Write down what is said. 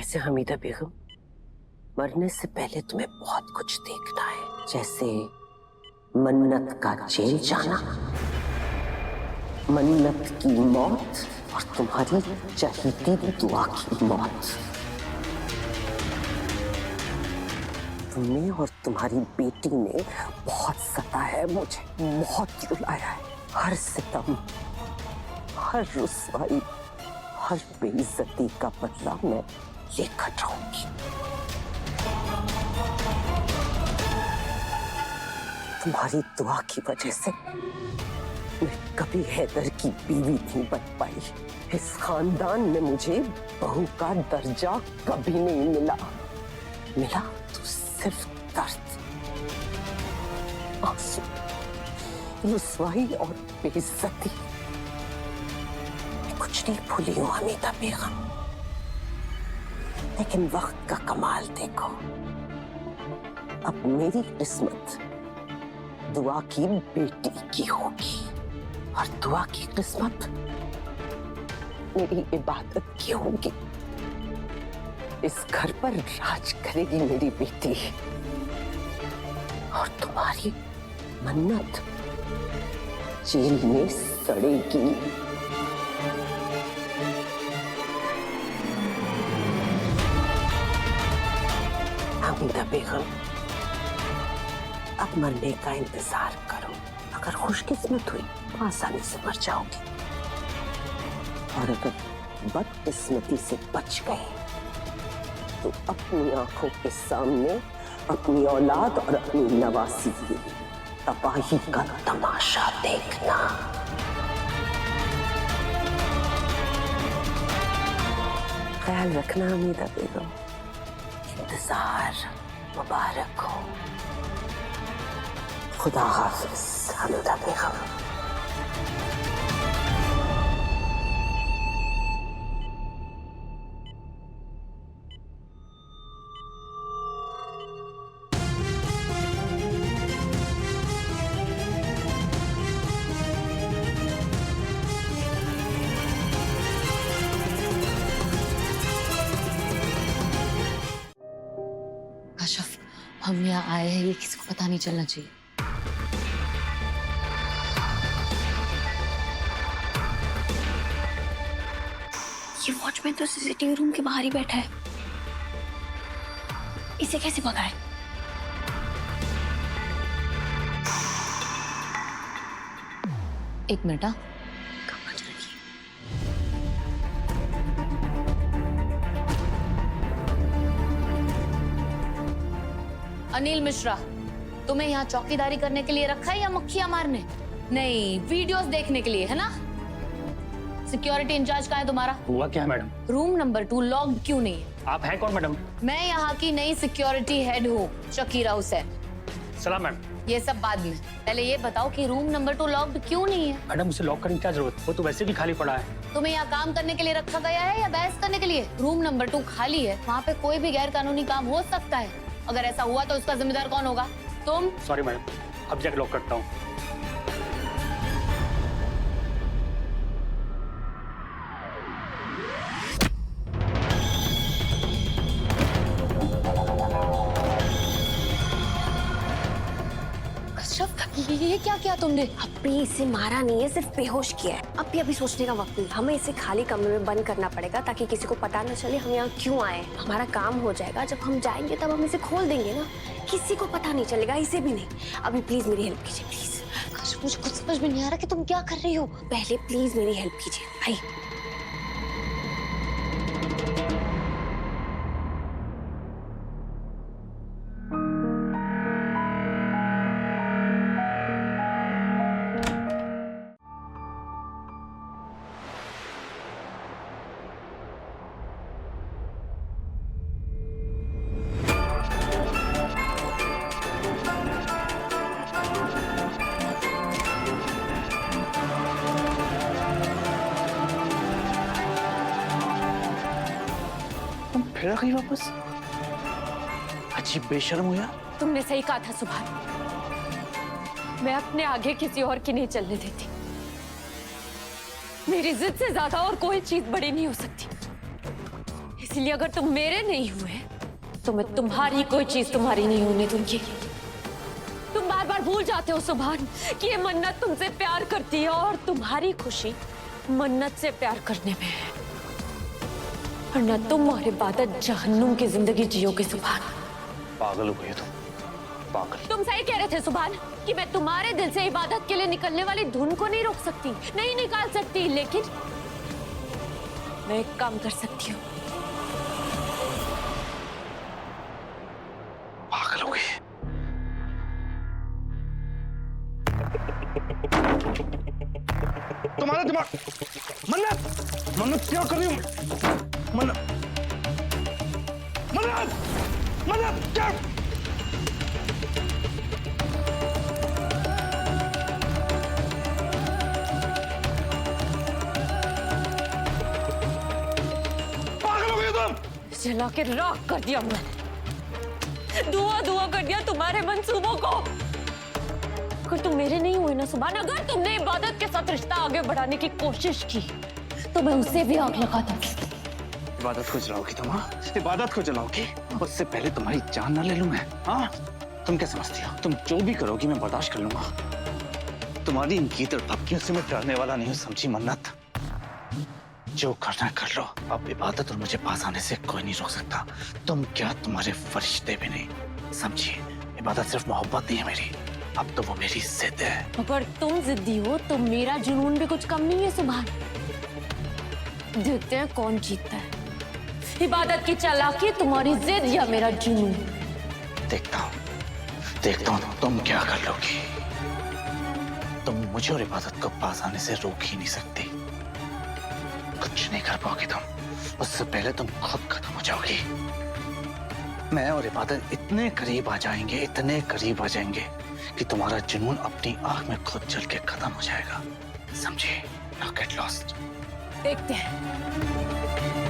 वैसे हमीदा बेगम, मरने से पहले तुम्हें बहुत कुछ देखना है, जैसे मन्नत का जेल जाना, मन्नत की मौत और तुम्हारी चहीती दुआ की मौत। तुमने और तुम्हारी बेटी ने बहुत सताया है मुझे, बहुत रुलाया है। हर सितम, हर रुसवाई, हर बेइज्जती का बदला मैं लेकर रहूंगी। तुम्हारी दुआ की वजह से मैं कभी हैदर की बीवी नहीं बन पाई। इस खानदान में मुझे बहू का दर्जा कभी नहीं मिला। मिला तो सिर्फ दर्द, आंसू, रुसवाई और बेइज्जती। मैं कुछ नहीं भूली हूं हमीदा बेगम, लेकिन वक्त का कमाल देखो। अब मेरी किस्मत दुआ की बेटी की होगी और दुआ की किस्मत मेरी इबादत की होगी। इस घर पर राज करेगी मेरी बेटी और तुम्हारी मन्नत जेल में सड़ेगी। हमीदा बेगम, अब मरने का इंतजार करो। अगर खुशकिस्मत हुई तो आसानी से मर जाओगी, और अगर बदकिस्मती से बच गए तो अपनी आंखों के सामने अपनी औलाद और अपनी नवासी की तबाही का तमाशा देखना। ख्याल रखना हमीदा बेगम, इंतजार मुबारक हो। खुदा हाफिज हमीदा बेगम। काशफ, हम यहाँ आए हैं, ये किसी को पता नहीं चलना चाहिए। ये वॉचमैन तो सीसीटीवी रूम के बाहर ही बैठा है, इसे कैसे भगाए? एक मिनट। अनिल मिश्रा, तुम्हें यहाँ चौकीदारी करने के लिए रखा है या मक्खियां मारने? नहीं, वीडियोस देखने के लिए, है ना? सिक्योरिटी इंचार्ज कहाँ है तुम्हारा? हुआ क्या है मैडम? रूम नंबर 2 लॉक्ड क्यों नहीं है? आप हैं कौन मैडम? मैं यहाँ की नई सिक्योरिटी हेड हूँ, शकीरा हुसैन। सलाम मैडम। ये सब बाद में, पहले ये बताओ कि रूम नंबर 2 लॉक्ड क्यों नहीं है? मैडम उसे लॉक करने की क्या जरूरत? वो तो वैसे भी खाली पड़ा है। तुम्हें यहाँ काम करने के लिए रखा गया है या बहस करने के लिए? रूम नंबर 2 खाली है, वहाँ पे कोई भी गैर कानूनी काम हो सकता है। अगर ऐसा हुआ तो उसका जिम्मेदार कौन होगा? तुम? सॉरी मैडम, अब जाके लॉक करता हूँ। ये क्या किया तुमने? अभी इसे मारा नहीं है, सिर्फ बेहोश किया है। अभी सोचने का वक्त नहीं, हमें इसे खाली कमरे में बंद करना पड़ेगा ताकि किसी को पता न चले हम यहाँ क्यों आए। हमारा काम हो जाएगा, जब हम जाएंगे तब हम इसे खोल देंगे ना, किसी को पता नहीं चलेगा, इसे भी नहीं। अभी प्लीज मेरी हेल्प कीजिए, प्लीज। मुझे कुछ समझ में नहीं आ रहा कि तुम क्या कर रही हो। पहले प्लीज मेरी हेल्प कीजिए भाई। फिर आ गई वापस? अजीब बेशर्म हो यार। तुमने सही कहा था सुभान, मैं अपने आगे किसी और की नहीं चलने देती। मेरी जिद से ज्यादा और कोई चीज बड़ी नहीं हो सकती। इसलिए अगर तुम मेरे नहीं हुए तो मैं तुम्हारी कोई चीज तुम्हारी नहीं होने दूंगी। तुम बार बार भूल जाते हो सुभान कि ये मन्नत तुमसे प्यार करती है और तुम्हारी खुशी मन्नत से प्यार करने में है। वरना तुम और इबादत जहन्नुम की जिंदगी जियोगे सुभान। पागल हो गई तुम, पागल। तुम सही कह रहे थे सुभान कि मैं तुम्हारे दिल से इबादत के लिए निकलने वाली धुन को नहीं रोक सकती, नहीं निकाल सकती, लेकिन मैं एक काम कर सकती हूँ। पागल हो गई। तुम्हारा दिमाग। मन्नत, मन्नत क्या कर रही हूँ? मन्नत, मन्नत, मन्नत क्या? पागल हो गई तुम? जला के राख कर दिया मैंने, धुआं धुआं कर दिया तुम्हारे मंसूबों को। अगर तुम मेरे नहीं हुए ना सुभान, अगर तुमने इबादत के साथ रिश्ता आगे बढ़ाने की कोशिश की तो मैं उसे भी आग लगा दूंगी। इबादत को जलाओगी तुम? हाँ, इबादत को जलाओगी? उससे पहले तुम्हारी जान ना ले लूं मैं? हाँ, तुम क्या समझती हो? तुम जो भी करोगी मैं बर्दाश्त कर लूंगा। तुम्हारी इन गीत और धमकियों से मैं डरने वाला नहीं हूँ, समझी मन्नत? जो करना है कर लो। अब इबादत और मुझे पास आने से कोई नहीं रोक सकता। तुम क्या, तुम्हारे फरिश्ते भी नहीं, समझी? इबादत सिर्फ मोहब्बत नहीं है मेरी, अब तो वो मेरी जिद है। अगर तुम जिद्दी हो तो मेरा जुनून भी कुछ कम नहीं है सुभान। देखते हैं कौन जीतता है, इबादत की चालाकी, तुम्हारी जिद या मेरा जुनून। देखता हूँ तुम क्या कर लोगी। तुम मुझे और इबादत को पास आने से रोक ही नहीं सकती, कुछ नहीं कर पाओगी तुम। उससे पहले तुम खुद खत्म हो जाओगी। मैं और इबादत इतने करीब आ जाएंगे, इतने करीब आ जाएंगे कि तुम्हारा जुनून अपनी आंख में खुद जल के खत्म हो जाएगा, समझे? Now get lost। देखते हैं।